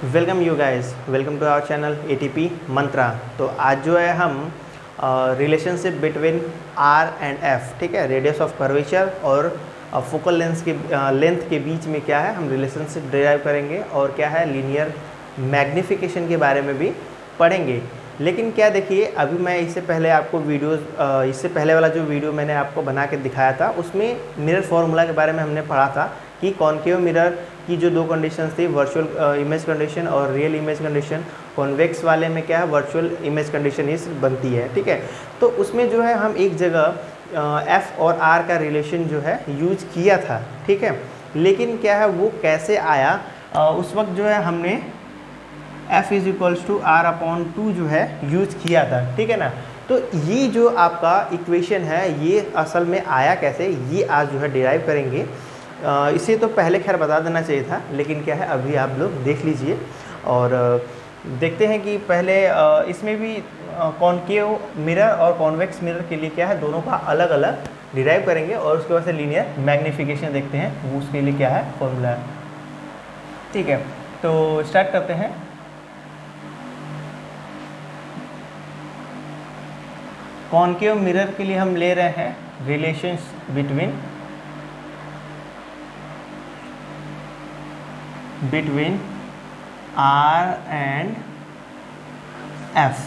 Welcome you guys, welcome to our channel ATP Mantra. तो आज जो है हम relationship between R and F, ठीक है, रेडियस ऑफ कर्वेचर और फोकल लेंथ के बीच में क्या है हम रिलेशनशिप डिराइव करेंगे और क्या है लीनियर मैग्निफिकेशन के बारे में भी पढ़ेंगे। लेकिन क्या देखिए, अभी मैं इससे पहले आपको इससे पहले वाला जो वीडियो मैंने आपको बना के दिखाया था उसमें मिरर फॉर्मूला के बारे में हमने पढ़ा था कि कॉनकेव मिरर की जो दो कंडीशंस थी, वर्चुअल इमेज कंडीशन और रियल इमेज कंडीशन। कॉन्वेक्स वाले में क्या है वर्चुअल इमेज कंडीशन ही बनती है, ठीक है। तो उसमें जो है हम एक जगह एफ और आर का रिलेशन जो है यूज किया था, ठीक है। लेकिन क्या है वो कैसे आया, उस वक्त जो है हमने F is equals to R upon 2 जो है यूज किया था, ठीक है ना। तो ये जो आपका इक्वेशन है ये असल में आया कैसे, ये आज जो है डिराइव करेंगे। इसे तो पहले खैर बता देना चाहिए था, लेकिन क्या है अभी आप लोग देख लीजिए और देखते हैं कि पहले इसमें भी कॉनकेव मिरर और कॉन्वेक्स मिरर के लिए क्या है दोनों का अलग अलग डिराइव करेंगे और उसके बाद से लीनियर मैग्निफिकेशन देखते हैं वो उसके लिए क्या है फॉर्मूला है, ठीक है। तो स्टार्ट करते हैं। कॉनकेव मिरर के लिए हम ले रहे हैं relations between R and F,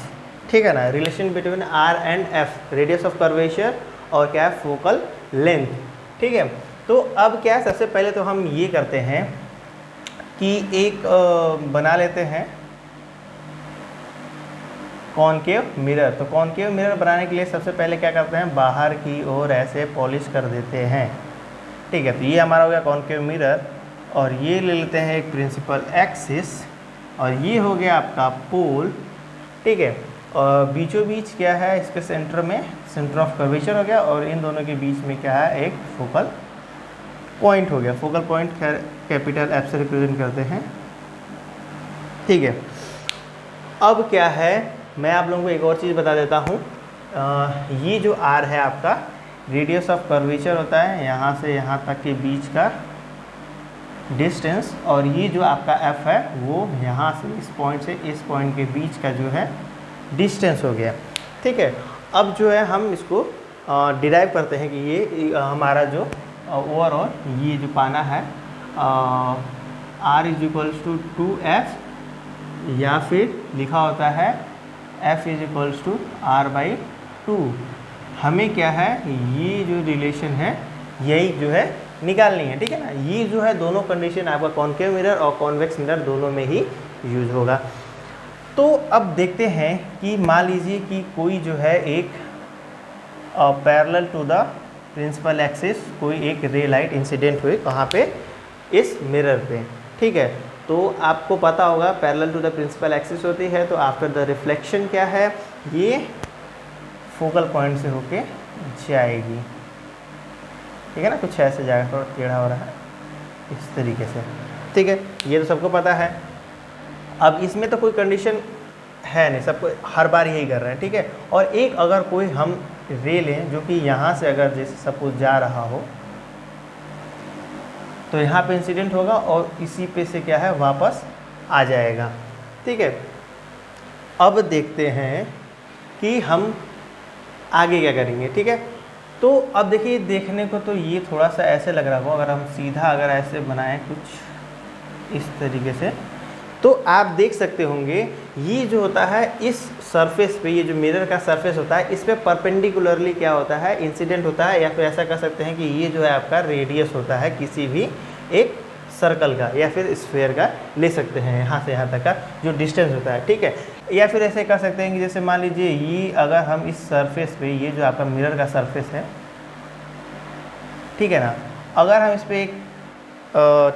ठीक है ना। Relation between R and F, radius of curvature और क्या है फोकल लेंथ, ठीक है। तो अब क्या है सबसे पहले तो हम ये करते हैं कि एक बना लेते हैं कॉनकेव मिरर। तो कॉनकेव मिरर बनाने के लिए सबसे पहले क्या करते हैं, बाहर की ओर ऐसे पॉलिश कर देते हैं, ठीक है। तो ये हमारा हो गया कॉनकेव मिरर और ये ले लेते हैं एक प्रिंसिपल एक्सिस और ये हो गया आपका पोल, ठीक है। और बीचों बीच क्या है इसके सेंटर में सेंटर ऑफ कर्वेचर हो गया और इन दोनों के बीच में क्या है एक फोकल पॉइंट हो गया। फोकल पॉइंट खैर कैपिटल एफ से रिप्रेजेंट करते हैं, ठीक है। अब क्या है मैं आप लोगों को एक और चीज़ बता देता हूँ, ये जो आर है आपका रेडियस ऑफ कर्वेचर होता है यहाँ से यहाँ तक के बीच का डिस्टेंस और ये जो आपका एफ है वो यहाँ से इस पॉइंट के बीच का जो है डिस्टेंस हो गया, ठीक है। अब जो है हम इसको डिराइव करते हैं कि ये हमारा जो ओवरऑल ये जो पाना है are is equals to 2f या फिर लिखा होता है f is equals to r/2। हमें क्या है ये जो रिलेशन है यही जो है निकालनी है, ठीक है ना। ये जो है दोनों कंडीशन आपका कॉनकेव मिरर और कॉन्वेक्स मिरर दोनों में ही यूज होगा। तो अब देखते हैं कि मान लीजिए कि कोई जो है एक parallel to the principal axis कोई एक रे लाइट इंसिडेंट हुई कहाँ पे, इस मिरर पे, ठीक है। तो आपको पता होगा parallel to the principal axis होती है तो आफ्टर द रिफ्लेक्शन क्या है ये फोकल पॉइंट से होके जाएगी, ठीक है ना। कुछ ऐसे जाएगा, थोड़ा टेढ़ा हो रहा है इस तरीके से, ठीक है। ये तो सबको पता है। अब इसमें तो कोई कंडीशन है नहीं, सबको हर बार यही कर रहे हैं, ठीक है। और एक अगर कोई हम रे लें जो कि यहाँ से अगर जैसे सपोज जा रहा हो तो यहाँ पे इंसिडेंट होगा और इसी पे से क्या है वापस आ जाएगा, ठीक है। अब देखते हैं कि हम आगे क्या करेंगे, ठीक है। तो अब देखिए देखने को तो ये थोड़ा सा ऐसे लग रहा हो, अगर हम सीधा अगर ऐसे बनाएं कुछ इस तरीके से तो आप देख सकते होंगे ये जो होता है इस सरफेस पे, ये जो मिरर का सरफेस होता है इस पे परपेंडिकुलरली क्या होता है इंसिडेंट होता है, या फिर ऐसा कर सकते हैं कि ये जो है आपका रेडियस होता है किसी भी एक सर्कल का या फिर स्फीयर का ले सकते हैं, यहाँ से यहाँ तक का जो डिस्टेंस होता है, ठीक है। या फिर ऐसे कर सकते हैं कि जैसे मान लीजिए ये अगर हम इस सरफेस पे ये जो आपका मिरर का सरफेस है, ठीक है ना, अगर हम इस पर एक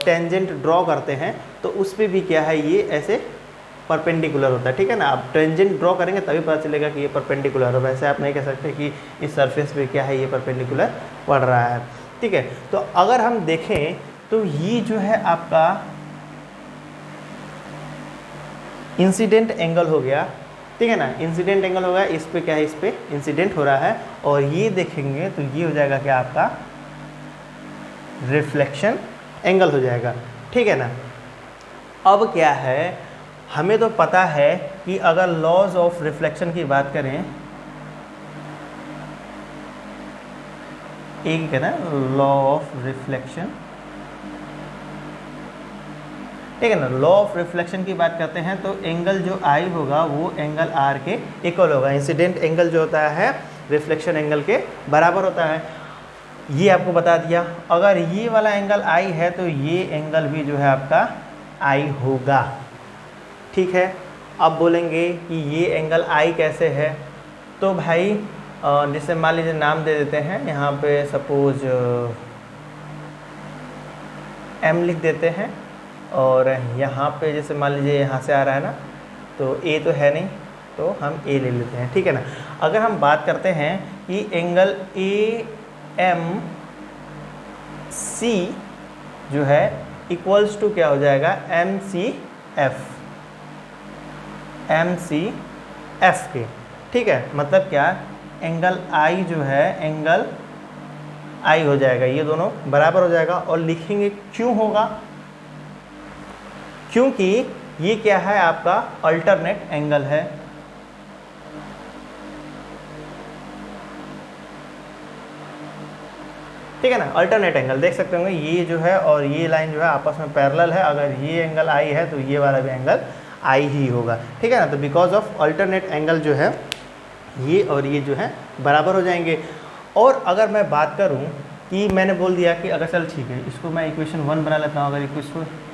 टेंजेंट ड्रॉ करते हैं तो उस पर भी क्या है ये ऐसे परपेंडिकुलर होता है, ठीक है ना। आप टेंजेंट ड्रॉ करेंगे तभी पता चलेगा कि ये परपेंडिकुलर है, वैसे आप नहीं कह सकते कि इस सरफेस पे क्या है ये परपेंडिकुलर पड़ रहा है, ठीक है। तो अगर हम देखें तो ये जो है आपका इंसिडेंट एंगल हो गया, ठीक है ना। इंसिडेंट एंगल हो गया, इस पे क्या है इस पे इंसिडेंट हो रहा है और ये देखेंगे तो ये हो जाएगा क्या आपका रिफ्लेक्शन एंगल हो जाएगा, ठीक है ना। अब क्या है हमें तो पता है कि अगर लॉज ऑफ रिफ्लेक्शन की बात करें, एक कहना है लॉ ऑफ रिफ्लेक्शन, ठीक है ना। लॉ ऑफ रिफ्लेक्शन की बात करते हैं तो एंगल जो आई होगा वो एंगल आर के इक्वल होगा। इंसिडेंट एंगल जो होता है रिफ्लेक्शन एंगल के बराबर होता है, ये आपको बता दिया। अगर ये वाला एंगल आई है तो ये एंगल भी जो है आपका आई होगा, ठीक है। अब बोलेंगे कि ये एंगल आई कैसे है, तो भाई जैसे मान लीजिए नाम दे देते हैं, यहाँ पे सपोज एम लिख देते हैं, और यहाँ पे जैसे मान लीजिए यहाँ से आ रहा है ना, तो ए तो है नहीं तो हम ए ले लेते हैं, ठीक है ना। अगर हम बात करते हैं कि एंगल ए एम सी जो है इक्वल्स टू क्या हो जाएगा, एम सी एफ के, ठीक है। मतलब क्या, एंगल आई जो है एंगल आई हो जाएगा, ये दोनों बराबर हो जाएगा। और लिखेंगे क्यों होगा, क्योंकि ये क्या है आपका अल्टरनेट एंगल है, ठीक है ना। अल्टरनेट एंगल देख सकते होंगे, ये जो है और ये लाइन जो है आपस में पैरेलल है। अगर ये एंगल आई है तो ये वाला भी एंगल आई ही होगा, ठीक है ना। तो बिकॉज ऑफ अल्टरनेट एंगल जो है ये और ये जो है बराबर हो जाएंगे। और अगर मैं बात करूं कि मैंने बोल दिया कि अगर चल ठीक है, इसको मैं इक्वेशन 1 बना लेता हूं, अगर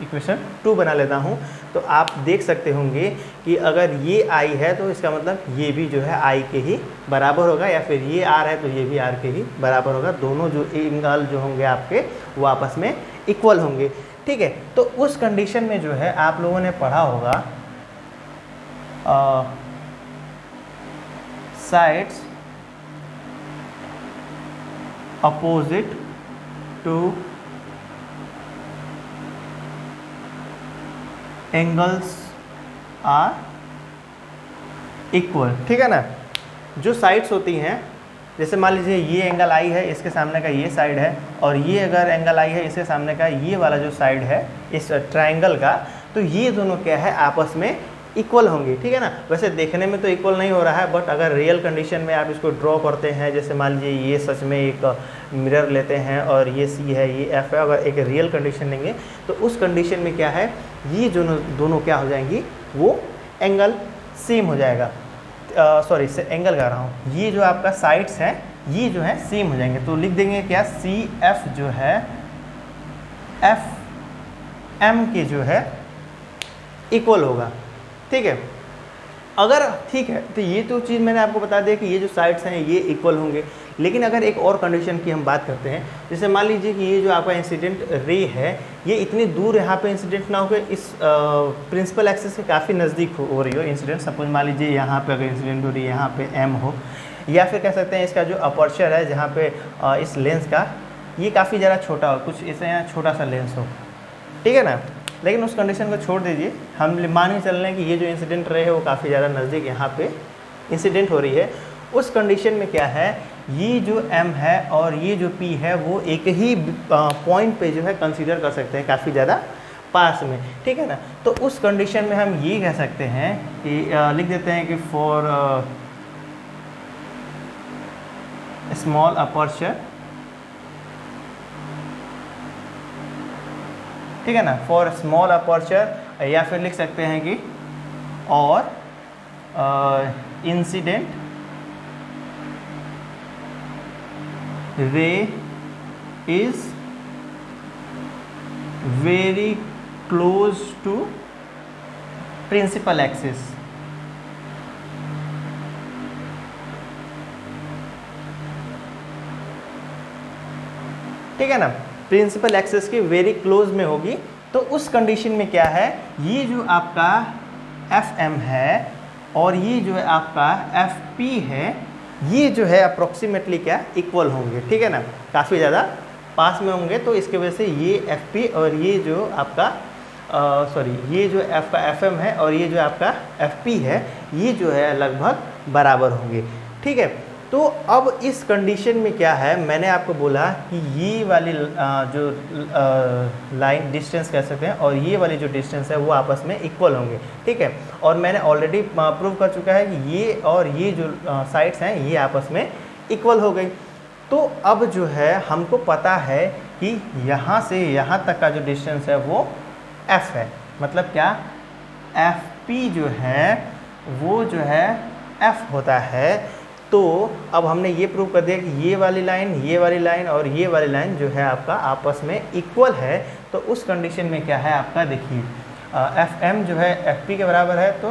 इक्वेशन 2 बना लेता हूं, तो आप देख सकते होंगे कि अगर ये आई है तो इसका मतलब ये भी जो है आई के ही बराबर होगा, या फिर ये आर है तो ये भी आर के ही बराबर होगा। दोनों जो एंगल जो होंगे आपके वो आपस में इक्वल होंगे, ठीक है। तो उस कंडीशन में जो है आप लोगों ने पढ़ा होगा sides opposite to angles are equal, ठीक है ना। जो साइड्स होती हैं, जैसे मान लीजिए ये एंगल आई है, इसके सामने का ये साइड है, और ये अगर एंगल आई है इसके सामने का ये वाला जो साइड है इस ट्रायंगल का, तो ये दोनों क्या है आपस में इक्वल होंगे, ठीक है ना। वैसे देखने में तो इक्वल नहीं हो रहा है, बट अगर रियल कंडीशन में आप इसको ड्रॉ करते हैं, जैसे मान लीजिए ये सच में एक मिरर लेते हैं और ये सी है ये एफ है, अगर एक रियल कंडीशन लेंगे तो उस कंडीशन में क्या है, ये जो दोनों क्या हो जाएंगी, वो एंगल सेम हो जाएगा। सॉरी से एंगल कर रहा हूँ, ये जो आपका साइड्स हैं ये जो है सेम हो जाएंगे। तो लिख देंगे क्या, सी एफ जो है एफ एम के जो है इक्वल होगा, ठीक है। अगर ठीक है, तो ये तो चीज़ मैंने आपको बता दिया कि ये जो साइड्स हैं ये इक्वल होंगे। लेकिन अगर एक और कंडीशन की हम बात करते हैं, जैसे मान लीजिए कि ये जो आपका इंसिडेंट रे है ये इतनी दूर यहाँ पे इंसिडेंट ना होकर इस प्रिंसिपल एक्सिस के काफ़ी नज़दीक हो रही हो इंसिडेंट। सपोज मान लीजिए यहाँ पे अगर इंसिडेंट हो रही है यहाँ पे एम हो, या फिर कह सकते हैं इसका जो अपर्चर है जहाँ पे इस लेंस का ये काफ़ी ज़्यादा छोटा हो, कुछ इसे यहाँ छोटा सा लेंस हो, ठीक है ना। लेकिन उस कंडीशन को छोड़ दीजिए, हम मान ही चल रहे हैं कि ये जो इंसिडेंट रे है वो काफ़ी ज़्यादा नज़दीक यहाँ पे इंसिडेंट हो रही है। उस कंडीशन में क्या है, ये जो m है और ये जो p है वो एक ही पॉइंट पे जो है कंसीडर कर सकते हैं, काफ़ी ज़्यादा पास में, ठीक है ना। तो उस कंडीशन में हम ये कह सकते हैं कि लिख देते हैं कि फॉर स्मॉल अपर्चर, ठीक है ना, फॉर स्मॉल अपर्चर, या फिर लिख सकते हैं कि और incident ray is very close to principal axis, ठीक है ना, प्रिंसिपल एक्सिस के वेरी क्लोज में होगी। तो उस कंडीशन में क्या है, ये जो आपका एफ एम है और ये जो है आपका एफ पी है, ये जो है अप्रोक्सीमेटली क्या इक्वल होंगे, ठीक है ना, काफ़ी ज़्यादा पास में होंगे। तो इसके वजह से ये एफ पी और ये जो आपका सॉरी ये जो एफ का एफ एम है और ये जो आपका एफ पी है ये जो है लगभग बराबर होंगे, ठीक है। तो अब इस कंडीशन में क्या है, मैंने आपको बोला कि ये वाली जो लाइन डिस्टेंस कह सकते हैं और ये वाली जो डिस्टेंस है वो आपस में इक्वल होंगे, ठीक है। और मैंने ऑलरेडी प्रूव कर चुका है कि ये और ये जो साइड्स हैं ये आपस में इक्वल हो गई। तो अब जो है हमको पता है कि यहाँ से यहाँ तक का जो डिस्टेंस है वो f है, मतलब क्या, FP जो है वो जो है f होता है। तो अब हमने ये प्रूव कर दिया कि ये वाली लाइन और ये वाली लाइन जो है आपका आपस में इक्वल है। तो उस कंडीशन में क्या है आपका, देखिए FM जो है FP के बराबर है, तो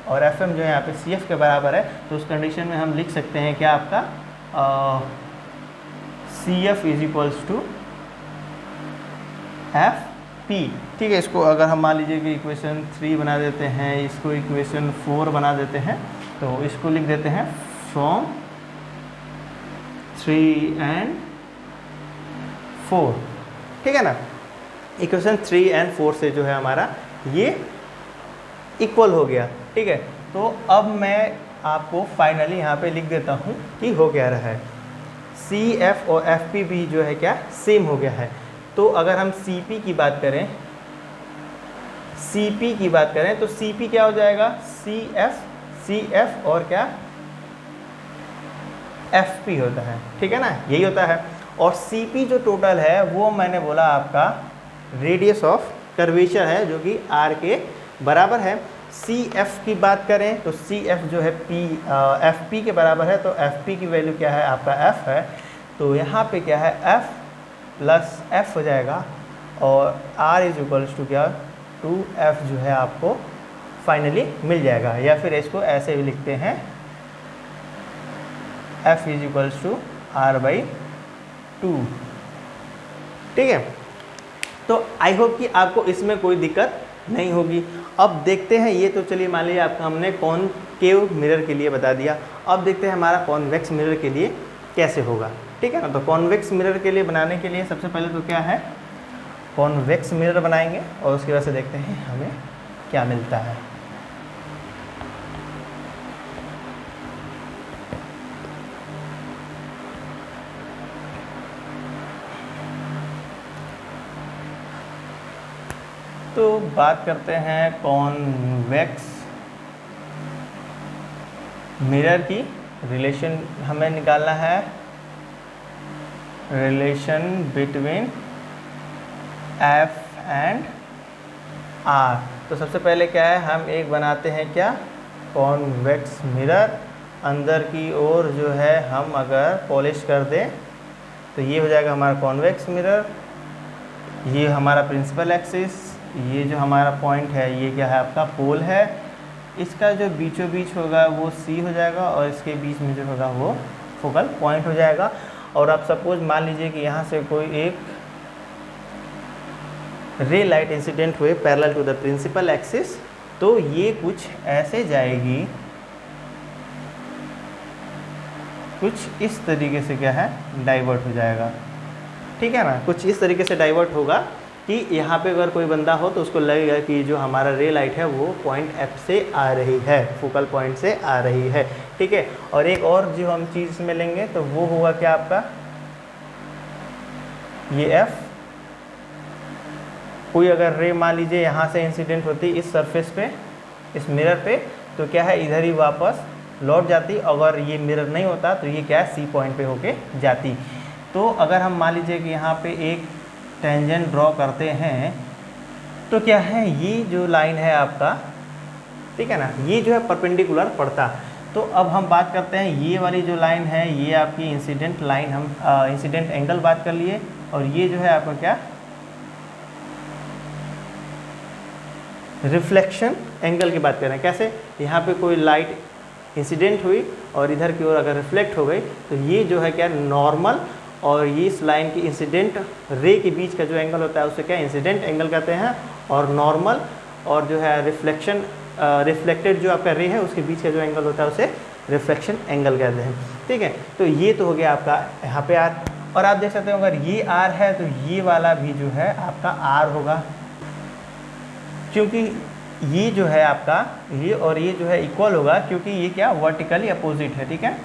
और FM जो है यहाँ पे CF के बराबर है। तो उस कंडीशन में हम लिख सकते हैं क्या आपका CF is equals to FP, ठीक है। इसको अगर हम मान लीजिए कि इक्वेशन 3 बना देते हैं, इसको इक्वेशन 4 बना देते हैं, तो इसको लिख देते हैं फ्रॉम 3 and 4, ठीक है ना। इक्वेशन 3 and 4 से जो है हमारा ये इक्वल हो गया, ठीक है। तो अब मैं आपको फाइनली यहाँ पे लिख देता हूँ कि हो क्या रहा है, CF और FP भी जो है क्या सेम हो गया है। तो अगर हम CP की बात करें, तो CP क्या हो जाएगा, CF और क्या FP होता है, ठीक है ना, यही होता है। और CP जो टोटल है वो मैंने बोला आपका रेडियस ऑफ कर्वेचर है जो कि R के बराबर है। CF की बात करें तो CF जो है FP के बराबर है, तो FP की वैल्यू क्या है आपका F है। तो यहाँ पे क्या है F प्लस F हो जाएगा और R इज इक्वल्स टू क्या 2F जो है आपको फाइनली मिल जाएगा। या फिर इसको ऐसे भी लिखते हैं F is equals to R/2, ठीक है। तो आई होप कि आपको इसमें कोई दिक्कत नहीं होगी। अब देखते हैं, ये तो चलिए मान लीजिए आपका हमने कॉनकेव मिरर के लिए बता दिया। अब देखते हैं हमारा कॉन्वेक्स मिरर के लिए कैसे होगा, ठीक है ना। तो कॉन्वेक्स मिरर के लिए बनाने के लिए सबसे पहले तो क्या है, कॉन्वेक्स मिरर बनाएंगे और उसकी वजह से देखते हैं हमें क्या मिलता है। तो बात करते हैं कॉन्वेक्स मिरर की। रिलेशन हमें निकालना है, relation between F and R। तो सबसे पहले क्या है, हम एक बनाते हैं क्या, कॉन्वेक्स मिरर। अंदर की ओर जो है हम अगर पॉलिश कर दें तो ये हो जाएगा हमारा कॉन्वेक्स मिरर। ये हमारा प्रिंसिपल एक्सिस, ये जो हमारा पॉइंट है ये क्या है आपका पोल है। इसका जो बीचों बीच होगा वो C हो जाएगा और इसके बीच में जो होगा वो फोकल पॉइंट हो जाएगा। और आप सपोज मान लीजिए कि यहाँ से कोई एक रे लाइट इंसिडेंट हुए parallel to the principal axis, तो ये कुछ ऐसे जाएगी, कुछ इस तरीके से क्या है डाइवर्ट हो जाएगा, ठीक है ना। कुछ इस तरीके से डाइवर्ट होगा कि यहाँ पे अगर कोई बंदा हो तो उसको लगेगा कि जो हमारा रे लाइट है वो पॉइंट F से आ रही है, फोकल पॉइंट से आ रही है, ठीक है। और एक और जो हम चीज़ में लेंगे तो वो होगा क्या आपका, ये F। कोई अगर रे मान लीजिए यहाँ से इंसिडेंट होती इस सरफेस पे, इस मिरर पे, तो क्या है इधर ही वापस लौट जाती। अगर ये मिरर नहीं होता तो ये क्या है C पॉइंट पे होके जाती। तो अगर हम मान लीजिए कि यहाँ पे एक टेंजेंट ड्रॉ करते हैं तो क्या है, ये जो लाइन है आपका, ठीक है ना, ये जो है परपेंडिकुलर पड़ता। तो अब हम बात करते हैं ये वाली जो लाइन है ये आपकी इंसिडेंट लाइन, हम इंसिडेंट एंगल बात कर लिए। और ये जो है आपका क्या, रिफ्लेक्शन एंगल की बात कर रहे हैं। कैसे, यहाँ पे कोई लाइट इंसिडेंट हुई और इधर की ओर अगर रिफ्लेक्ट हो गई तो ये जो है क्या नॉर्मल, और ये इस लाइन की इंसिडेंट रे के बीच का जो एंगल होता है उसे क्या इंसिडेंट एंगल कहते हैं। और नॉर्मल और जो है रिफ्लेक्शन रिफ्लेक्टेड जो आपका रे है उसके बीच का जो एंगल होता है उसे रिफ्लेक्शन एंगल कहते हैं, ठीक है। तो ये तो हो गया आपका यहाँ पे R। और आप देख सकते हो अगर ये R है तो ये वाला भी जो है आपका R होगा, क्योंकि ये जो है आपका ये और ये जो है इक्वल होगा, क्योंकि ये क्या वर्टिकली अपोजिट है, ठीक है।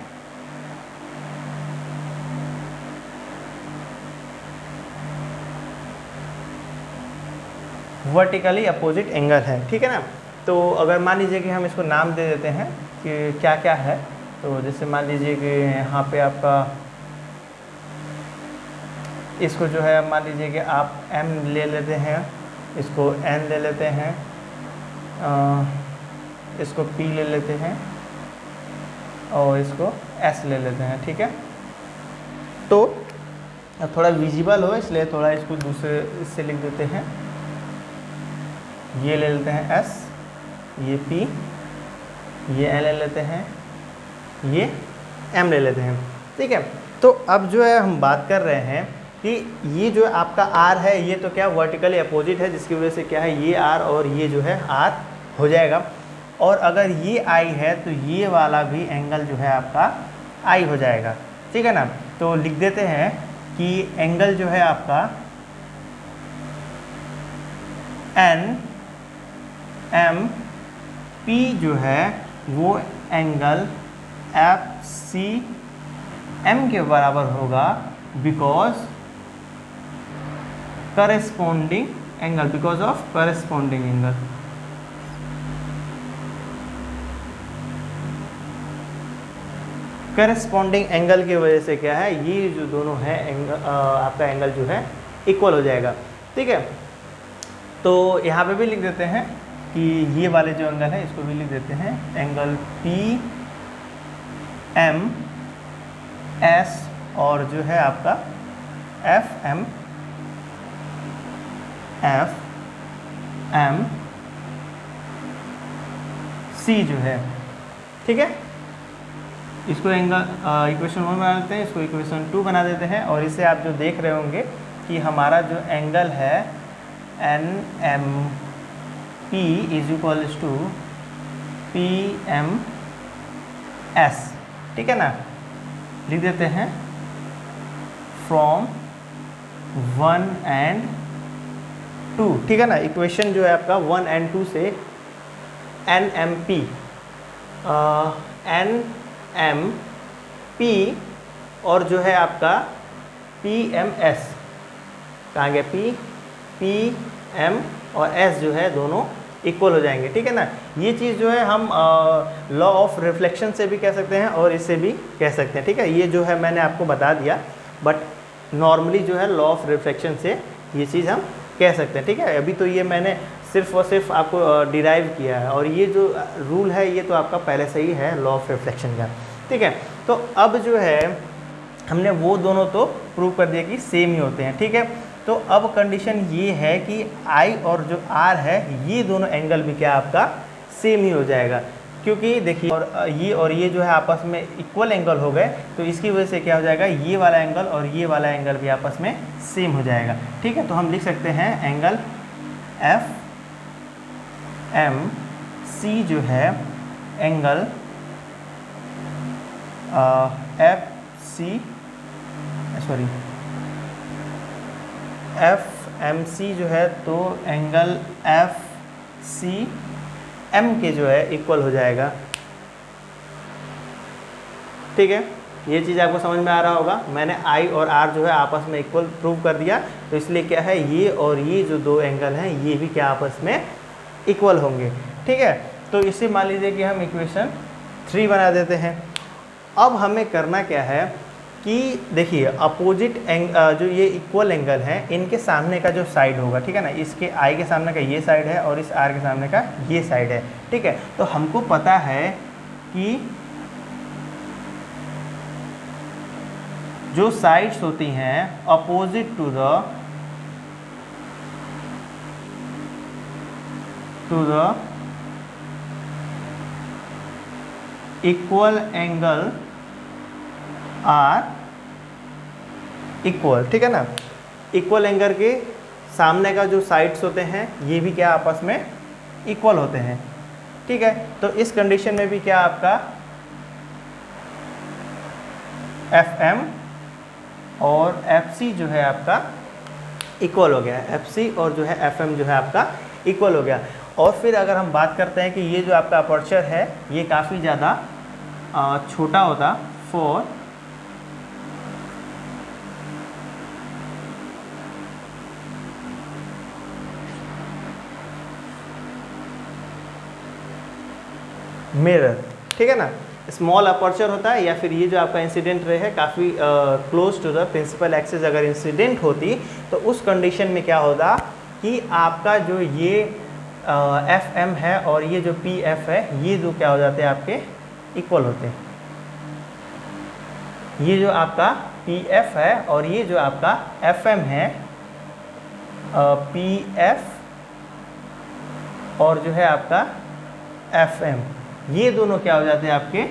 वर्टिकली अपोजिट एंगल है, ठीक है ना। तो अगर मान लीजिए कि हम इसको नाम दे देते हैं कि क्या क्या है, तो जैसे मान लीजिए कि यहाँ पे आपका इसको जो है मान लीजिए कि आप m ले लेते हैं, इसको n ले लेते हैं, इसको p ले लेते हैं और इसको s ले लेते हैं, ठीक है। तो अब थोड़ा विजिबल हो इसलिए थोड़ा इसको दूसरे इससे लिख देते हैं। ये ले लेते हैं s, ये p, ये n ले लेते हैं, ये m ले लेते हैं, ठीक है। तो अब जो है हम बात कर रहे हैं कि ये जो आपका r है ये तो क्या वर्टिकली अपोजिट है, जिसकी वजह से क्या है ये r और ये जो है r हो जाएगा। और अगर ये I है तो ये वाला भी एंगल जो है आपका I हो जाएगा, ठीक है ना। तो लिख देते हैं कि एंगल जो है आपका एन एम पी जो है वो एंगल एफ सी एम के बराबर होगा, because corresponding angle, because of corresponding angle. Corresponding angle की वजह से क्या है ये जो दोनों है एंगल आपका एंगल जो है इक्वल हो जाएगा, ठीक है। तो यहाँ पे भी लिख देते हैं कि ये वाले जो एंगल है इसको भी लिख देते हैं एंगल पी एम एस और जो है आपका एफ एम सी जो है, ठीक है। इसको एंगल इक्वेशन 1 बना देते हैं, इसको इक्वेशन 2 बना देते हैं। और इसे आप जो देख रहे होंगे कि हमारा जो एंगल है N M P is equals to P M S, ठीक है ना। लिख देते हैं फ्रॉम 1 एंड 2, ठीक है ना। इक्वेशन जो है आपका 1 एंड 2 से N M P N M P और जो है आपका पी एम एस, कहाँ गया पी एम और एस जो है दोनों इक्वल हो जाएंगे, ठीक है ना। ये चीज़ जो है हम लॉ ऑफ रिफ्लेक्शन से भी कह सकते हैं और इससे भी कह सकते हैं, ठीक है। ये जो है मैंने आपको बता दिया, बट नॉर्मली जो है लॉ ऑफ रिफ्लेक्शन से ये चीज़ हम कह सकते हैं, ठीक है। अभी तो ये मैंने सिर्फ और सिर्फ आपको डिराइव किया है और ये जो रूल है ये तो आपका पहले से ही है लॉ ऑफ रिफ्लेक्शन का, ठीक है। तो अब जो है हमने वो दोनों तो प्रूव कर दिया कि सेम ही होते हैं, ठीक है। तो अब कंडीशन ये है कि I और जो R है ये दोनों एंगल भी क्या आपका सेम ही हो जाएगा, क्योंकि देखिए और ये जो है आपस में इक्वल एंगल हो गए, तो इसकी वजह से क्या हो जाएगा ये वाला एंगल और ये वाला एंगल भी आपस में सेम हो जाएगा, ठीक है। तो हम लिख सकते हैं एंगल एफ एम सी जो है एंगल एफ एम सी जो है तो एंगल एफ सी एम के जो है इक्वल हो जाएगा, ठीक है। ये चीज़ आपको समझ में आ रहा होगा। मैंने I और R जो है आपस में इक्वल प्रूव कर दिया, तो इसलिए क्या है ये और ये जो दो एंगल हैं ये भी क्या आपस में इक्वल होंगे, ठीक है। तो इसे मान लीजिए कि हम इक्वेशन 3 बना देते हैं। अब हमें करना क्या है कि देखिए अपोजिट जो ये इक्वल एंगल है इनके सामने का जो साइड होगा, ठीक है ना, इसके I के सामने का ये साइड है और इस R के सामने का ये साइड है, ठीक है। तो हमको पता है कि जो साइड्स होती हैं opposite to the equal angle are equal, ठीक है ना। इक्वल एंगल के सामने का जो साइड्स होते हैं ये भी क्या आपस में इक्वल होते हैं, ठीक है। तो इस कंडीशन में भी क्या आपका एफ एम और एफ सी जो है आपका इक्वल हो गया, एफ सी और जो है एफ एम जो है आपका इक्वल हो गया। और फिर अगर हम बात करते हैं कि ये जो आपका अपर्चर है ये काफ़ी ज़्यादा छोटा होता फॉर मिरर, ठीक है ना। स्मॉल अपर्चर होता है, या फिर ये जो आपका इंसिडेंट रे है काफ़ी close to the principal axis अगर इंसिडेंट होती तो उस कंडीशन में क्या होगा कि आपका जो ये एफ एम है और ये जो पी एफ है, ये जो क्या हो जाते हैं आपके इक्वल होते हैं। ये जो आपका पी एफ है और ये जो आपका एफ एम है, पी एफ और जो है आपका एफ एम, ये दोनों क्या हो जाते हैं आपके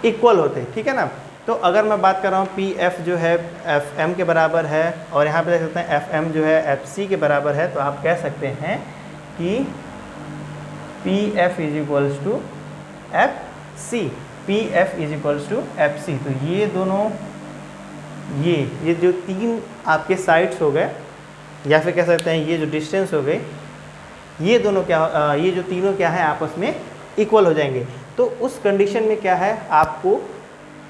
इक्वल होते हैं, ठीक है ना। तो अगर मैं बात कर रहा हूँ पी एफ जो है एफ एम के बराबर है और यहाँ पे देख सकते हैं एफ एम जो है एफ सी के बराबर है, तो आप कह सकते हैं कि P F is equals to F C, P F is equals to F C. तो ये दोनों ये जो तीन आपके साइड्स हो गए, या फिर कह सकते हैं ये जो डिस्टेंस हो गई, ये दोनों क्या ये जो तीनों क्या है आपस में इक्वल हो जाएंगे। तो उस कंडीशन में क्या है आपको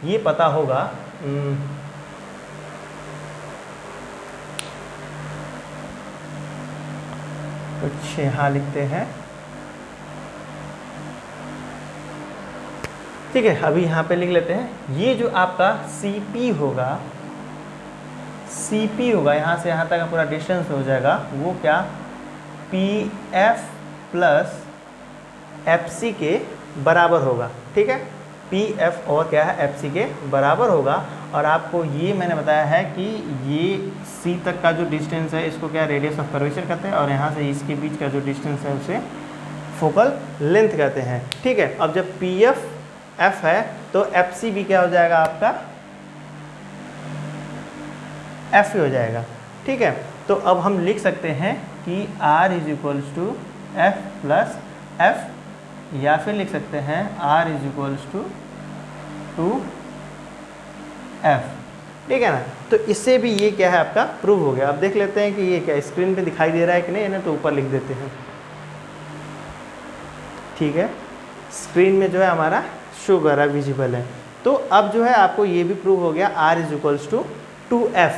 ये पता होगा, कुछ यहाँ लिखते हैं, ठीक है। अभी यहाँ पे लिख लेते हैं, ये जो आपका CP होगा, CP होगा यहाँ से यहाँ तक का पूरा डिस्टेंस हो जाएगा, वो क्या PF प्लस FC के बराबर होगा, ठीक है। PF और क्या है FC के बराबर होगा। और आपको ये मैंने बताया है कि ये C तक का जो डिस्टेंस है इसको क्या रेडियस ऑफ कर्वेचर कहते हैं, और यहाँ से इसके बीच का जो डिस्टेंस है उसे फोकल लेंथ कहते हैं, ठीक है। अब जब PF F है तो FC भी क्या हो जाएगा आपका F हो जाएगा, ठीक है। तो अब हम लिख सकते हैं कि R is equals to F plus F, या फिर लिख सकते हैं R is equals to 2F, ठीक है ना। तो इससे भी ये क्या है आपका प्रूव हो गया। अब देख लेते हैं कि ये क्या स्क्रीन पे दिखाई दे रहा है कि नहीं, इन्हें तो ऊपर लिख देते हैं, ठीक है। स्क्रीन में जो है हमारा शो कर रहा है, विजिबल है। तो अब जो है आपको ये भी प्रूव हो गया R is equals to 2F,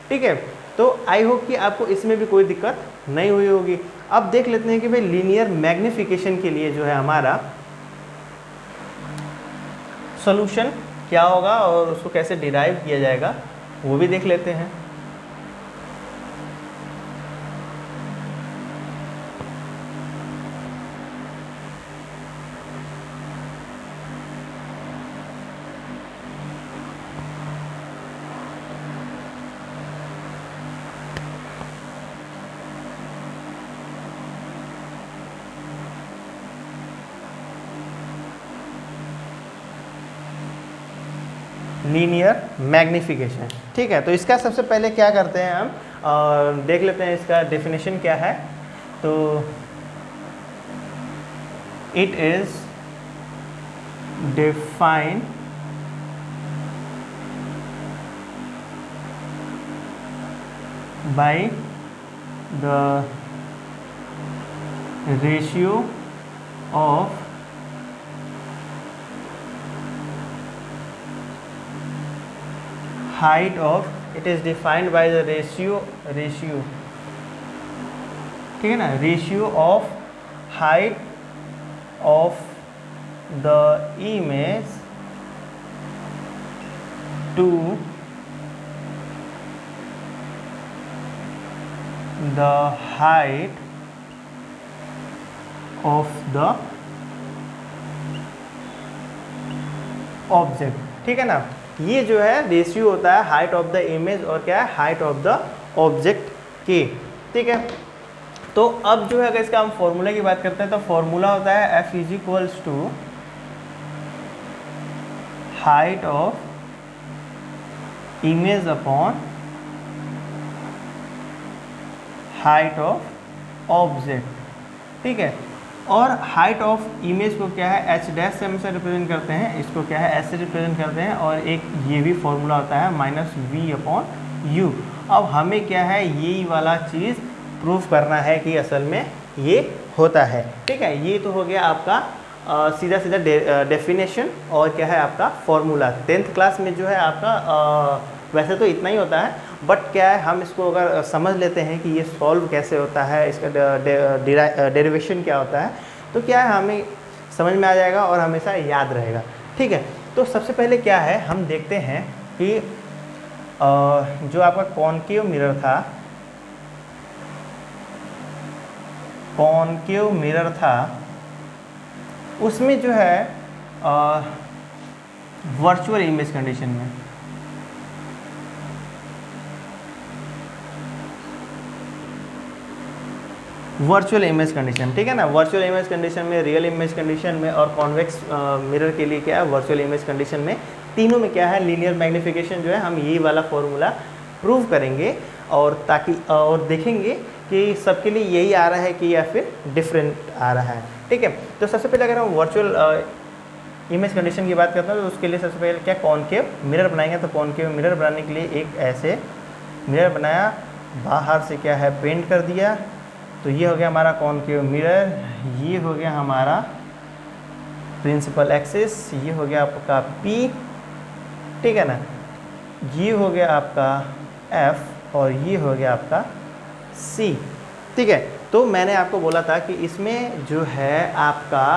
ठीक है। तो आई होप कि आपको इसमें भी कोई दिक्कत नहीं हुई होगी। अब देख लेते हैं कि भाई लीनियर मैग्निफिकेशन के लिए जो है हमारा सॉल्यूशन क्या होगा और उसको कैसे डिराइव किया जाएगा वो भी देख लेते हैं। लीनियर मैग्निफिकेशन, ठीक है। तो इसका सबसे पहले क्या करते हैं हम देख लेते हैं इसका डेफिनेशन क्या है। तो it is defined by the ratio of height of, it is defined by the ratio, ठीक है ना, ratio of height of the image to the height of the object, ठीक है ना। ये जो है रेशियो होता है हाइट ऑफ द इमेज और क्या है हाइट ऑफ द ऑब्जेक्ट की, ठीक है। तो अब जो है अगर इसका हम फॉर्मूला की बात करते हैं तो फॉर्मूला होता है F is equals to height of image upon height of object, ठीक है। और हाइट ऑफ इमेज को क्या है h डैश से हम इसे रिप्रेजेंट करते हैं, इसको क्या है s से रिप्रेजेंट करते हैं, और एक ये भी फॉर्मूला होता है -v/u। अब हमें क्या है यही वाला चीज़ प्रूव करना है कि असल में ये होता है, ठीक है। ये तो हो गया आपका सीधा सीधा डेफिनेशन और क्या है आपका फॉर्मूला। 10th क्लास में जो है आपका वैसे तो इतना ही होता है, बट क्या है हम इसको अगर समझ लेते हैं कि ये सॉल्व कैसे होता है, इसका डेरिवेशन क्या होता है, तो क्या है हमें समझ में आ जाएगा और हमेशा याद रहेगा। ठीक है, तो सबसे पहले क्या है हम देखते हैं कि जो आपका कॉनकेव मिरर था उसमें जो है वर्चुअल इमेज कंडीशन में ठीक है ना, वर्चुअल इमेज कंडीशन में, रियल इमेज कंडीशन में और कॉन्वेक्स मिरर के लिए क्या है वर्चुअल इमेज कंडीशन में, तीनों में क्या है लीनियर मैग्नीफिकेशन जो है हम ये वाला फॉर्मूला प्रूव करेंगे और ताकि और देखेंगे कि सबके लिए यही आ रहा है कि या फिर डिफरेंट आ रहा है। ठीक है, तो सबसे पहले अगर हम वर्चुअल इमेज कंडीशन की बात करते हैं तो उसके लिए सबसे पहले क्या कॉनकेव मिरर बनाएंगे। तो कॉनकेव मिरर बनाने के लिए एक ऐसे मिरर बनाया, बाहर से क्या है पेंट कर दिया, तो ये हो गया हमारा कॉनकेव मिरर, ये हो गया हमारा प्रिंसिपल एक्सिस, ये हो गया आपका P, ठीक है ना, ये हो गया आपका F और ये हो गया आपका C। ठीक है, तो मैंने आपको बोला था कि इसमें जो है आपका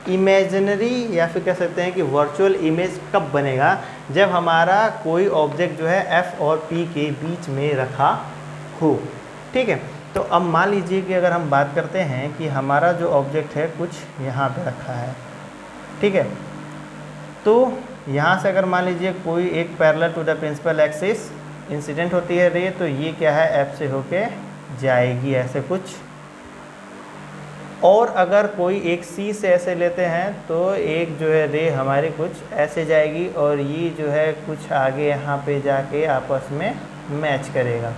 इमेजिनरी या फिर कह सकते हैं कि वर्चुअल इमेज कब बनेगा, जब हमारा कोई ऑब्जेक्ट जो है F और P के बीच में रखा हो। ठीक है, तो अब मान लीजिए कि अगर हम बात करते हैं कि हमारा जो ऑब्जेक्ट है कुछ यहाँ पे रखा है। ठीक है, तो यहाँ से अगर मान लीजिए कोई एक parallel to the principal axis incident होती है रे, तो ये क्या है F से होके जाएगी ऐसे कुछ, और अगर कोई एक C से ऐसे लेते हैं तो एक जो है रे हमारी कुछ ऐसे जाएगी और ये जो है कुछ आगे यहाँ पे जाके आपस में मैच करेगा।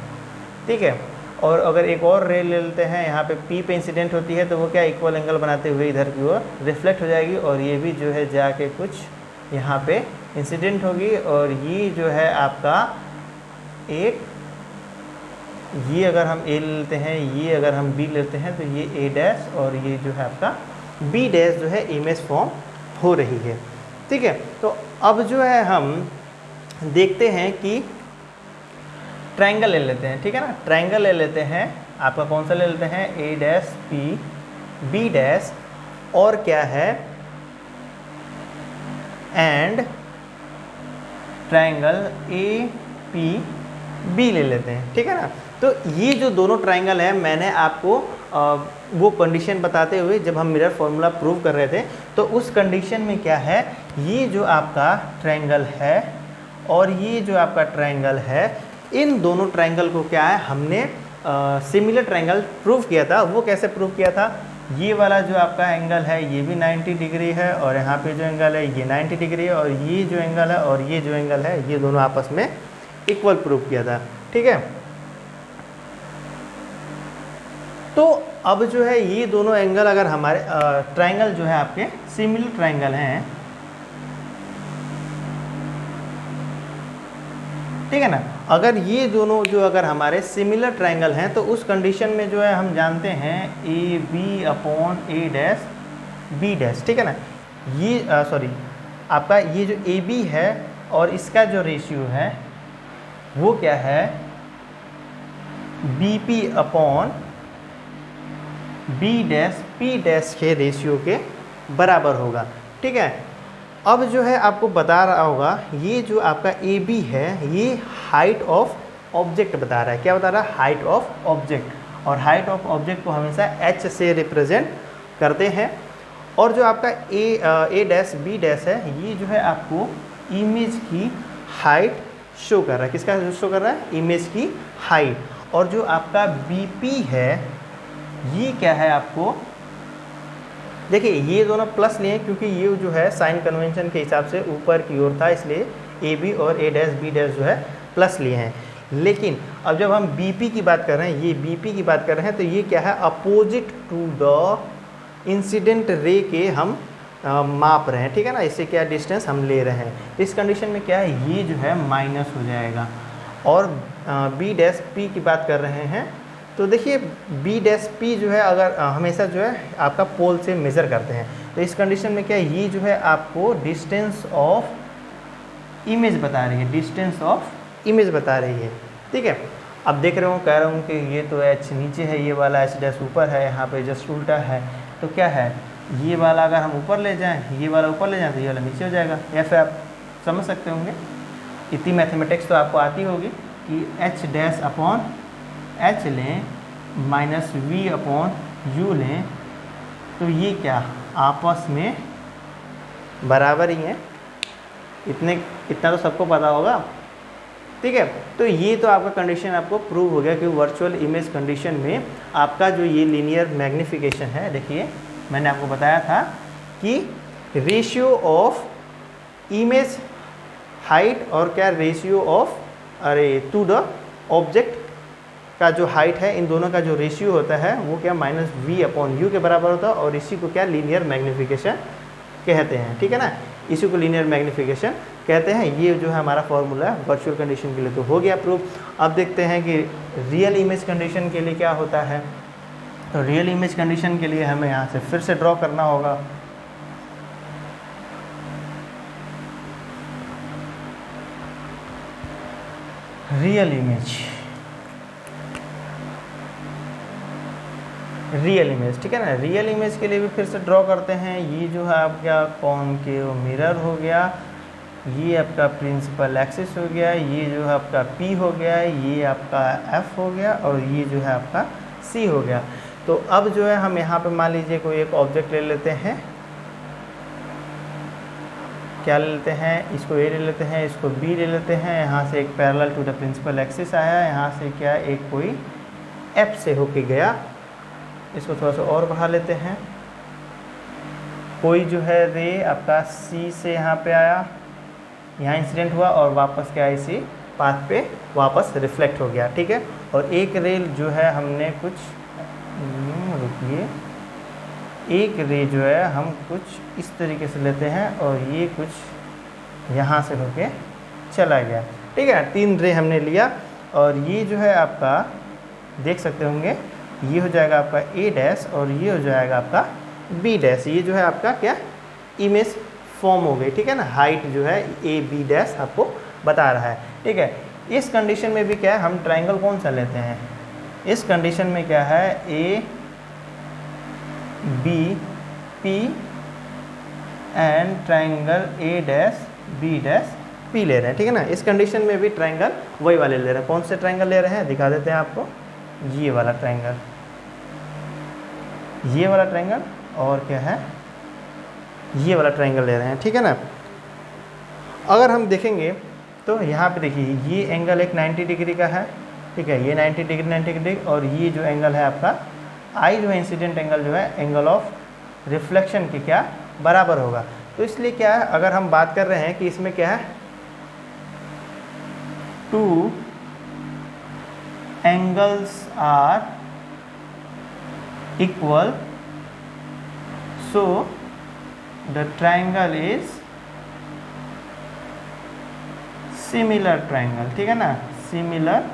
ठीक है, और अगर एक और रे ले लेते हैं यहाँ पे P पे इंसिडेंट होती है तो वो क्या इक्वल एंगल बनाते हुए इधर की ओर रिफ्लेक्ट हो जाएगी और ये भी जो है जाके कुछ यहाँ पे इंसिडेंट होगी, और ये जो है आपका एक, ये अगर हम A लेते हैं, ये अगर हम B लेते हैं तो ये A डैश और ये जो है आपका B डैश जो है इमेज फॉर्म हो रही है। ठीक है, तो अब जो है हम देखते हैं कि ट्रायंगल ले लेते हैं। ठीक है ना, ट्रायंगल ले लेते हैं, आपका कौन सा ले लेते हैं A dash P B dash और क्या है and triangle A P B ले लेते हैं। ठीक है ना, तो ये जो दोनों ट्रायंगल है मैंने आपको वो कंडीशन बताते हुए जब हम मिरर फॉर्मूला प्रूव कर रहे थे तो उस कंडीशन में क्या है, ये जो आपका ट्रायंगल है और ये जो आपका ट्रायंगल है, इन दोनों ट्रायंगल को क्या है हमने सिमिलर ट्रायंगल प्रूव किया था। वो कैसे प्रूव किया था, ये वाला जो आपका एंगल है ये भी 90 डिग्री है और यहाँ पे जो एंगल है ये 90 डिग्री है और ये जो एंगल है और ये जो एंगल है ये दोनों आपस में इक्वल प्रूव किया था। ठीक है, तो अब जो है ये दोनों एंगल अगर हमारे ट्रायंगल जो है आपके सिमिलर ट्रायंगल हैं, ठीक है ना, अगर ये दोनों जो अगर हमारे सिमिलर ट्रायंगल हैं तो उस कंडीशन में जो है हम जानते हैं A B upon A dash B dash. ठीक है ना, ये सॉरी आपका ये जो ए बी है और इसका जो रेशियो है वो क्या है B P upon B dash P dash के रेशियो के बराबर होगा। ठीक है, अब जो है आपको बता रहा होगा ये जो आपका ए बी है ये हाइट ऑफ ऑब्जेक्ट बता रहा है। क्या बता रहा है, हाइट ऑफ ऑब्जेक्ट, और हाइट ऑफ ऑब्जेक्ट को हमेशा एच से रिप्रेजेंट करते हैं। और जो आपका ए डैश बी डैश है ये जो है आपको इमेज की हाइट शो कर रहा है। किसका शो कर रहा है, इमेज की हाइट। और जो आपका बी पी है ये क्या है, आपको देखिए ये दोनों प्लस लिए क्योंकि ये जो है साइन कन्वेंशन के हिसाब से ऊपर की ओर था, इसलिए ए बी और ए डैश बी डैश जो है प्लस लिए हैं। लेकिन अब जब हम बी पी की बात कर रहे हैं, ये बी पी की बात कर रहे हैं, तो ये क्या है अपोजिट टू द इंसिडेंट रे के हम माप रहे हैं। ठीक है ना, इससे क्या डिस्टेंस हम ले रहे हैं। इस कंडीशन में क्या है ये जो है माइनस हो जाएगा। और बी डैश पी की बात कर रहे हैं तो देखिए बी डैश पी जो है अगर हमेशा जो है आपका पोल से मेज़र करते हैं, तो इस कंडीशन में क्या है ये जो है आपको डिस्टेंस ऑफ इमेज बता रही है, डिस्टेंस ऑफ इमेज बता रही है। ठीक है, अब देख रहे हो, कह रहा हूँ कि ये तो h नीचे है, ये वाला h डैश ऊपर है, यहाँ पे जस्ट उल्टा है। तो क्या है, ये वाला अगर हम ऊपर ले जाएं, ये वाला ऊपर ले जाएं तो ये वाला नीचे हो जाएगा। या फिर आप समझ सकते होंगे, इतनी मैथमेटिक्स तो आपको आती होगी कि h डैश अपॉन h लें माइनस v अपॉन u लें, तो ये क्या आपस में बराबर ही हैं। इतना तो सबको पता होगा। ठीक है, तो ये तो आपका कंडीशन आपको प्रूव हो गया कि वर्चुअल इमेज कंडीशन में आपका जो ये लीनियर मैग्नीफिकेशन है, देखिए मैंने आपको बताया था कि रेशियो ऑफ इमेज हाइट और क्या ratio of to the object का जो हाइट है, इन दोनों का जो रेशियो होता है वो क्या माइनस v अपॉन यू के बराबर होता है, और इसी को क्या लीनियर मैग्नीफिकेशन कहते हैं। ठीक है ना, इसी को लीनियर मैग्नीफिकेशन कहते हैं। ये जो है हमारा फॉर्मूला वर्चुअल कंडीशन के लिए तो हो गया प्रूफ। अब देखते हैं कि रियल इमेज कंडीशन के लिए क्या होता है। तो रियल इमेज कंडीशन के लिए हमें यहाँ से फिर से ड्रॉ करना होगा। रियल इमेज, ठीक है ना। रियल इमेज के लिए भी फिर से ड्रॉ करते हैं। ये जो है आपका कॉनकेव मिरर हो गया, ये आपका प्रिंसिपल एक्सिस हो गया, ये जो है आपका P हो गया, ये आपका F हो गया, और ये जो है आपका C हो गया। तो अब जो है हम यहाँ पे मान लीजिए कोई एक ऑब्जेक्ट ले लेते हैं, क्या ले लेते हैं, इसको A ले लेते हैं, इसको B ले लेते हैं। यहाँ से एक parallel to the principal axis आया, यहाँ से क्या एक कोई F से होके गया, इसको थोड़ा सा और बढ़ा लेते हैं। कोई जो है रे आपका C से यहाँ पे आया, यहाँ इंसिडेंट हुआ और वापस क्या इसी पाथ पे वापस रिफ्लेक्ट हो गया। ठीक है, और एक रे जो है हमने कुछ रुकिए, एक रे जो है हम कुछ इस तरीके से लेते हैं और ये कुछ यहाँ से होके चला गया। ठीक है, 3 रे हमने लिया, और ये जो है आपका देख सकते होंगे, ये हो जाएगा आपका A डैश और ये हो जाएगा आपका B डैश। ये जो है आपका क्या इमेज फॉर्म हो गई। ठीक है ना, हाइट जो है A B डैश आपको बता रहा है। ठीक है, इस कंडीशन में भी क्या है, हम ट्राइंगल कौन सा लेते हैं, इस कंडीशन में क्या है A B P and triangle A dash B dash P ले रहे हैं। ठीक है ना, इस कंडीशन में भी ट्राइंगल वही वाले ले रहे हैं। कौन से ट्राइंगल ले रहे हैं दिखा देते हैं आपको, ये वाला ट्राइंगल, ये वाला ट्राइंगल, और क्या है ये वाला ट्राइंगल ले रहे हैं। ठीक है ना, अगर हम देखेंगे तो यहाँ पे देखिए ये एंगल एक 90 डिग्री का है। ठीक है, ये 90 डिग्री, और ये जो एंगल है आपका आई जो है इंसिडेंट एंगल जो है एंगल ऑफ रिफ्लेक्शन के क्या बराबर होगा। तो इसलिए क्या है, अगर हम बात कर रहे हैं कि इसमें क्या है, 2 angles are equal, so the triangle is similar triangle। ठीक है ना, सिमिलर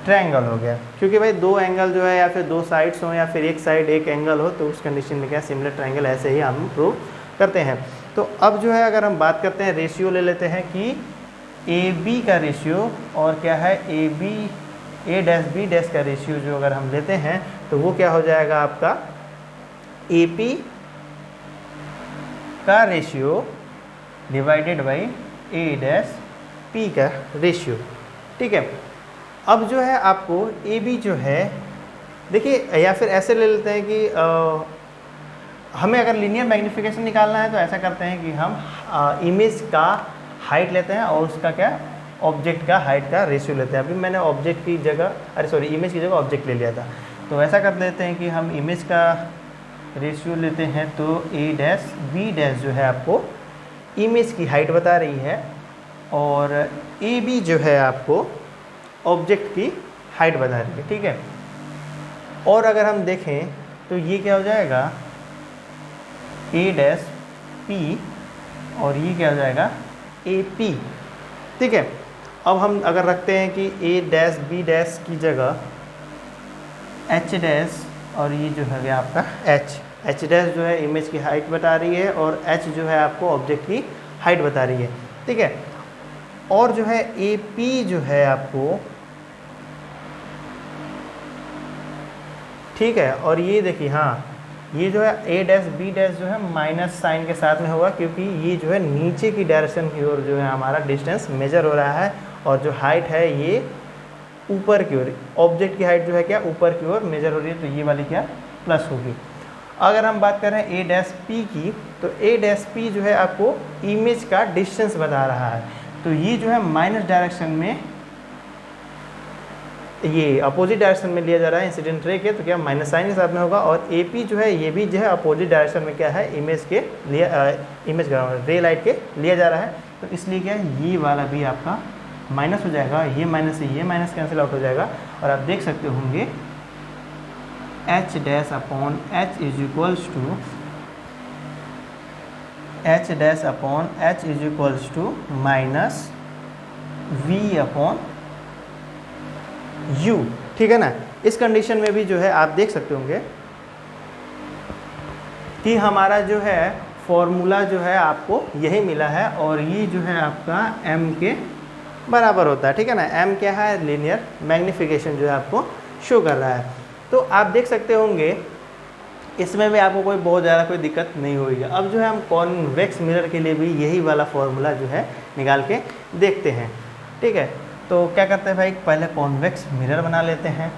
ट्रायंगल हो गया, क्योंकि भाई 2 एंगल जो है या फिर 2 साइड्स हो या फिर एक साइड एक एंगल हो, तो उस कंडीशन में क्या सिमिलर ट्रायंगल ऐसे ही हम प्रूव करते हैं। तो अब जो है अगर हम बात करते हैं, रेशियो ले लेते हैं कि AB का रेशियो और क्या है A डैश B डैश का रेशियो जो अगर हम लेते हैं तो वो क्या हो जाएगा आपका AP का ratio divided by A dash P का रेशियो। ठीक है, अब जो है आपको AB जो है, देखिए, या फिर ऐसे ले लेते हैं कि हमें अगर लीनियर मैग्नीफिकेशन निकालना है तो ऐसा करते हैं कि हम इमेज का हाइट लेते हैं और उसका क्या ऑब्जेक्ट का हाइट का रेशियो लेते हैं। अभी मैंने ऑब्जेक्ट की जगह इमेज की जगह ऑब्जेक्ट ले लिया था, तो ऐसा कर देते हैं कि हम इमेज का रेशियो लेते हैं। तो A डैश B डैश जो है आपको इमेज की हाइट बता रही है, और AB जो है आपको ऑब्जेक्ट की हाइट बता रही है। ठीक है, और अगर हम देखें तो ये क्या हो जाएगा A डैश P, और ये क्या हो जाएगा AP। ठीक है, अब हम अगर रखते हैं कि A डैश B डैश की जगह H डैश और ये जो है गया आपका एच। एच डैश जो है इमेज की हाइट बता रही है और एच जो है आपको ऑब्जेक्ट की हाइट बता रही है, ठीक है। और जो है ए पी जो है आपको, ठीक है, और ये देखिए हाँ, ये जो है ए डैश बी डैश जो है माइनस साइन के साथ में होगा, क्योंकि ये जो है नीचे की डायरेक्शन की ओर जो है हमारा डिस्टेंस मेजर हो रहा है, और जो हाइट है ये ऊपर की ओर, ऑब्जेक्ट की हाइट जो है क्या ऊपर की ओर मेजर हो रही है, तो ये वाली क्या प्लस होगी। अगर हम बात करें ए डैश पी की, तो ए डैश पी जो है आपको इमेज का डिस्टेंस बता रहा है, तो ये जो है माइनस डायरेक्शन में, ये अपोजिट डायरेक्शन में लिया जा रहा है इंसिडेंट रे के, तो क्या माइनस साइन के साथ में होगा। और ए पी जो है ये भी जो है अपोजिट डायरेक्शन में क्या है इमेज के लिए, इमेज का रे लाइट के लिया जा रहा है, तो इसलिए क्या ये वाला भी आपका माइनस हो जाएगा, ये माइनस से ये माइनस कैंसिल आउट हो जाएगा। और आप देख सकते होंगे H dash upon H is equals to, H dash upon H is equals to minus V upon U, ठीक है ना। इस कंडीशन में भी जो है आप देख सकते होंगे कि हमारा जो है फॉर्मूला जो है आपको यही मिला है, और ये जो है आपका m के बराबर होता है, ठीक है ना। m क्या है, लीनियर मैग्नीफिकेशन जो है आपको शो कर रहा है। तो आप देख सकते होंगे इसमें भी आपको कोई बहुत ज़्यादा कोई दिक्कत नहीं होगी। अब जो है हम कॉन्वेक्स मिरर के लिए भी यही वाला फॉर्मूला जो है निकाल के देखते हैं, ठीक है। तो क्या करते हैं भाई, पहले कॉन्वेक्स मिरर बना लेते हैं।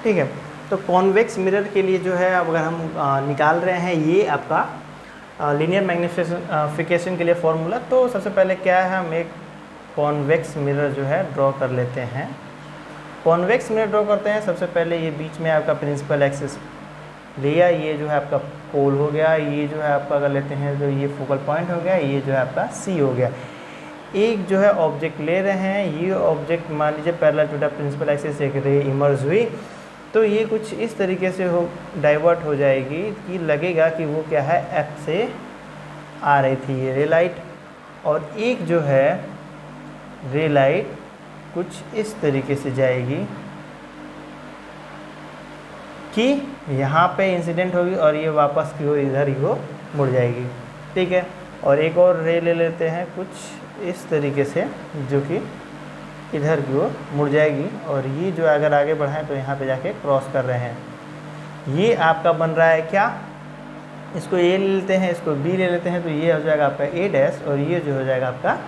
ठीक है, तो कॉन्वेक्स मिरर के लिए जो है अब अगर हम निकाल रहे हैं ये आपका लीनियर मैग्नीफिकेशन के लिए फॉर्मूला, तो सबसे पहले क्या है, हम एक कॉन्वेक्स मिरर जो है ड्रॉ कर लेते हैं। कॉन्वेक्स मिरर ड्रॉ करते हैं, सबसे पहले ये बीच में आपका प्रिंसिपल एक्सिस लिया, ये जो है आपका पोल हो गया, ये जो है आपका अगर लेते हैं तो ये फोकल पॉइंट हो गया, ये जो है आपका सी हो गया। एक जो है ऑब्जेक्ट ले रहे हैं, ये ऑब्जेक्ट मान लीजिए parallel to the principal axis एक रे इमर्ज हुई, तो ये कुछ इस तरीके से हो डाइवर्ट हो जाएगी कि लगेगा कि वो क्या है एफ से आ रही थी ये रे लाइट, और एक जो है रे लाइट कुछ इस तरीके से जाएगी कि यहाँ पे इंसिडेंट होगी और ये वापस की ओर इधर ही वो मुड़ जाएगी, ठीक है। और एक और रे ले लेते हैं कुछ इस तरीके से जो कि इधर की ओर मुड़ जाएगी, और ये जो अगर आगे बढ़ाएं तो यहाँ पे जाके क्रॉस कर रहे हैं। ये आपका बन रहा है क्या, इसको ए ले लेते हैं, इसको बी ले लेते हैं, तो ये हो जाएगा आपका ए डैश और ये जो हो जाएगा आपका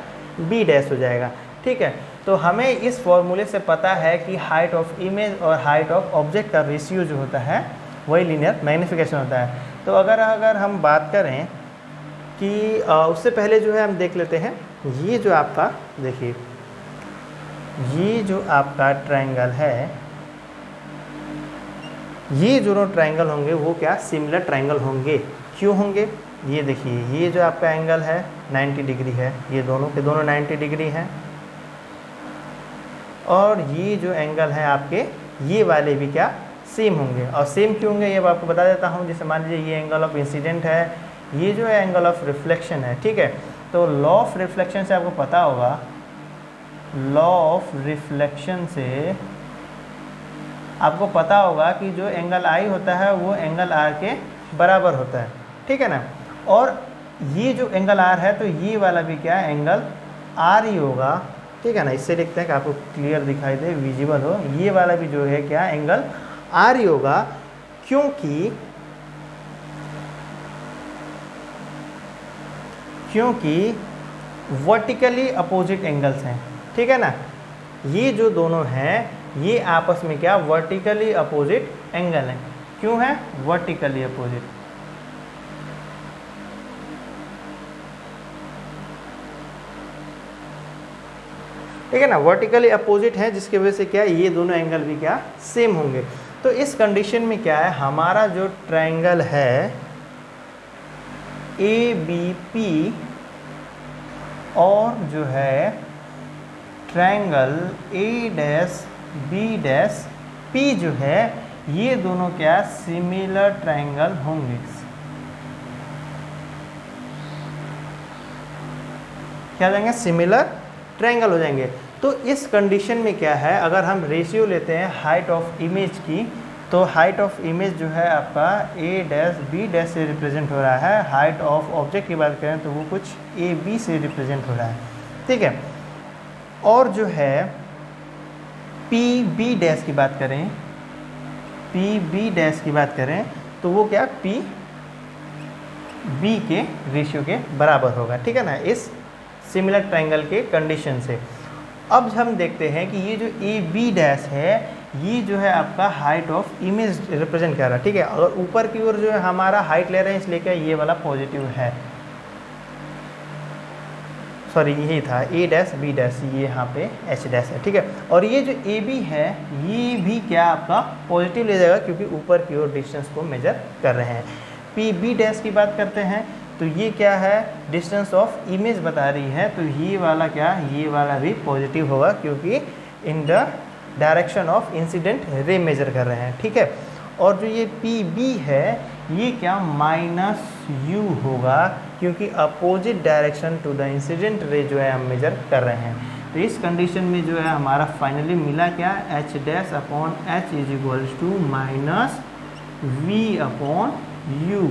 बी डैश हो जाएगा, ठीक है। तो हमें इस फॉर्मूले से पता है कि हाइट ऑफ इमेज और हाइट ऑफ ऑब्जेक्ट का रेशियो जो होता है वही लीनियर मैग्नीफिकेशन होता है। तो अगर हम बात करें कि उससे पहले जो है हम देख लेते हैं, ये जो आपका देखिए, ये जो आपका ट्रायंगल है, ये दोनों ट्रायंगल होंगे वो क्या सिमिलर ट्रायंगल होंगे। क्यों होंगे, ये देखिए, ये जो आपका एंगल है 90 डिग्री है, ये दोनों के दोनों 90 डिग्री हैं, और ये जो एंगल है आपके ये वाले भी क्या सेम होंगे। और सेम क्यों होंगे ये मैं आपको बता देता हूँ। जैसे मान लीजिए ये एंगल ऑफ इंसिडेंट है, ये जो है एंगल ऑफ रिफ्लेक्शन है, ठीक है। तो लॉ ऑफ रिफ्लेक्शन से आपको पता होगा, लॉ ऑफ रिफ्लेक्शन से आपको पता होगा कि जो एंगल आई होता है वो एंगल आर के बराबर होता है, ठीक है ना। और ये जो एंगल आर है तो ये वाला भी क्या एंगल आर ही होगा, ठीक है ना। इससे लिखते हैं कि आपको क्लियर दिखाई दे, विजिबल हो, ये वाला भी जो है क्या एंगल आर ही होगा, क्योंकि वर्टिकली अपोजिट एंगल्स हैं, ठीक है ना। ये जो दोनों हैं ये आपस में क्या वर्टिकली अपोजिट एंगल हैं। क्यों है वर्टिकली अपोजिट, ठीक है ना, वर्टिकली अपोजिट है, जिसकी वजह से क्या ये दोनों एंगल भी क्या सेम होंगे। तो इस कंडीशन में क्या है, हमारा जो ट्रायंगल है ए बी पी और जो है triangle A dash B dash P जो है, ये दोनों क्या सिमिलर ट्रायंगल होंगे, क्या हो जाएंगे, सिमिलर ट्रायंगल हो जाएंगे। तो इस कंडीशन में क्या है, अगर हम रेशियो लेते हैं हाइट ऑफ इमेज की, तो हाइट ऑफ इमेज जो है आपका ए डैश बी डैश से रिप्रेजेंट हो रहा है। हाइट ऑफ ऑब्जेक्ट की बात करें तो वो कुछ ए बी से रिप्रेजेंट हो रहा है, ठीक है। और जो है पी बी डैश की बात करें, पी बी डैश की बात करें तो वो क्या पी बी के रेशियो के बराबर होगा, ठीक है ना, इस सिमिलर ट्रायंगल के कंडीशन से। अब हम देखते हैं कि ये जो ए बी डैश है ये जो है आपका हाइट ऑफ इमेज रिप्रेजेंट कर रहा है, ठीक है। अगर ऊपर की ओर जो है हमारा हाइट ले रहे हैं इसलिए क्या ये वाला पॉजिटिव है, सॉरी यही था ए डैश बी डैश, ये यहाँ पे एच डैश है, ठीक है। और ये जो ए बी है ये भी क्या आपका पॉजिटिव ले जाएगा क्योंकि ऊपर की ओर डिस्टेंस को मेजर कर रहे हैं। पी बी डैश की बात करते हैं तो ये क्या है, डिस्टेंस ऑफ इमेज बता रही है, तो ये वाला क्या, ये वाला भी पॉजिटिव होगा क्योंकि in the direction of incident ray measure कर रहे हैं, ठीक है। और जो ये पी बी है ये क्या माइनस यू होगा क्योंकि opposite direction to the incident ray जो है हम मेजर कर रहे हैं। तो इस कंडीशन में जो है हमारा फाइनली मिला क्या, H dash upon H is equals to minus V upon U,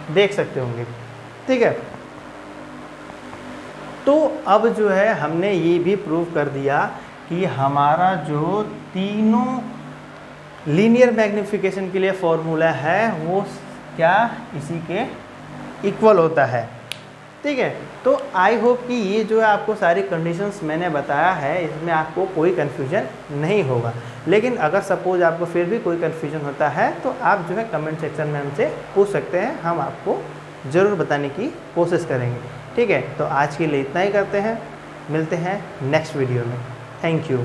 देख सकते होंगे, ठीक है। तो अब जो है हमने ये भी प्रूव कर दिया कि हमारा जो तीनों लीनियर मैग्नीफिकेशन के लिए फॉर्मूला है वो क्या इसी के इक्वल होता है, ठीक है। तो आई होप कि ये जो है आपको सारी कंडीशंस मैंने बताया है इसमें आपको कोई कन्फ्यूजन नहीं होगा। लेकिन अगर सपोज आपको फिर भी कोई कन्फ्यूजन होता है तो आप जो है कमेंट सेक्शन में हमसे पूछ सकते हैं, हम आपको ज़रूर बताने की कोशिश करेंगे, ठीक है। तो आज के लिए इतना ही करते हैं, मिलते हैं नेक्स्ट वीडियो में। Thank you.